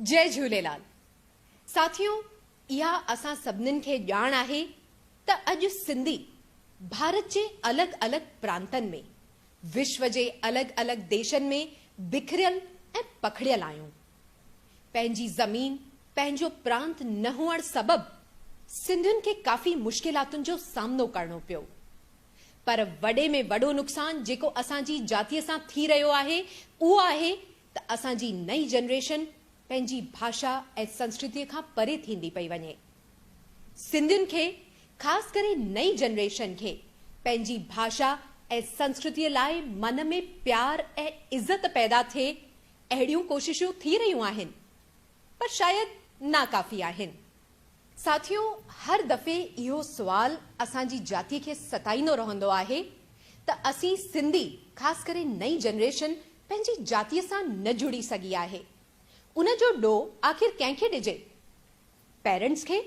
जय झूलेलाल साथियों, इहा असां सभिनीनि खे ॼाण आहे त अॼु सिंधी भारत जे अलॻि अलॻि प्रांतनि में, विश्व जे अलॻि अलॻि देशनि में बिखरियल ऐं पखड़ियल आहियूं। पंहिंजी ज़मीन, पंहिंजो प्रांत न हुअण सबबि सिंधियुनि खे काफ़ी मुश्किलातुनि जो सामनो करणो पियो। पर वॾे में वॾो नुक़सान जेको असांजी जातीअ सां थी रहियो आहे, उहो आहे त असांजी नई जनरेशन पंहिंजी भाषा ऐं संस्कृतीअ खां परे थींदी पई वञे। सिंधियुनि खे, ख़ासि करे नई जनरेशन खे, पंहिंजी भाषा ऐं संस्कृतीअ लाइ मन में प्यार ऐं इज़त पैदा थिए, अहिड़ियूं कोशिशूं थी रहियूं आहिनि, पर शायदि नाकाफ़ी आहिनि। साथियों, हर दफ़े इहो सुवाल असांजी जातीअ खे सताईंदो रहंदो आहे त असीं सिंधी, ख़ासि करे नई जनरेशन, पंहिंजी जातीअ सां न जुड़ी सघी आहे। उन जो ॾोह आख़िर कंहिंखे ॾिजे, पेरेंट्स खे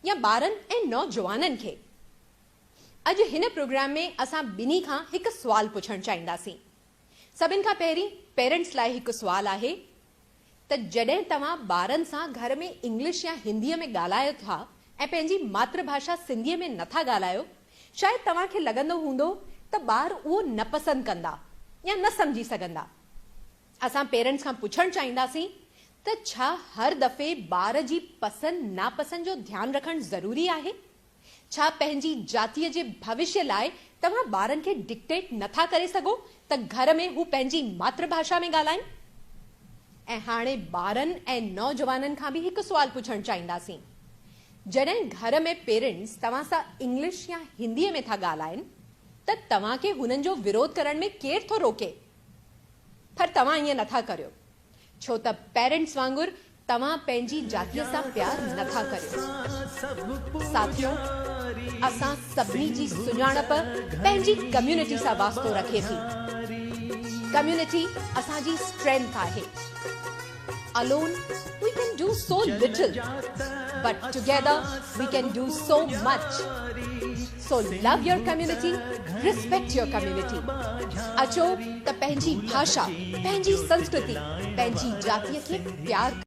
या ॿारनि ऐं नौजवाननि खे? अॼु हिन प्रोग्राम में असां ॿिन्ही खां हिकु सुवाल पुछणु चाहींदासीं। सभिनि खां पहिरीं पेरेंट्स लाइ हिकु सुवाल आहे त जॾहिं तव्हां ॿारनि सां घर में इंग्लिश या हिंदीअ में ॻाल्हायो था ऐं पंहिंजी मातृभाषा सिंधीअ में नथा ॻाल्हायो, शायदि तव्हांखे लॻंदो हूंदो त ॿार उहो न पसंदि कंदा या न सम्झी सघंदा। असां पेरेंट्स खां पुछणु चाहींदासीं त छा हर दफ़े ॿार जी पसंदि नापसंदि जो ध्यानु रखणु ज़रूरी आहे? छा पंहिंजी जातीअ जे भविष्य लाइ तव्हां ॿारनि खे डिक्टेट नथा करे सघो त घर में हू पंहिंजी मातृभाषा में ॻाल्हाइनि? ऐं हाणे ॿारनि ऐं नौजवाननि खां बि हिकु सुवाल पुछणु चाहींदासीं। जॾहिं घर में पेरेंट्स तव्हां सां इंग्लिश या हिंदीअ में था ॻाल्हाइनि त तव्हांखे हुननि जो विरोध करण में केरु थो रोके? पर तव्हां ईअं नथा करियो, छो त पेरेंट्स वांगुरु तव्हां पंहिंजी जातीअ सां प्यार नथा करियो। साथियों, असां सभिनी जी सुञाणप पंहिंजी कम्युनिटी सां वास्तो रखे थी। कम्युनिटी असांजी स्ट्रेंथ आहे। Alone, we can do so little, but together we can do so much. So love your community, respect your community. अचो त पंहिंजी भाषा, पंहिंजी संस्कृति, पंहिंजी जातीअ खे प्यार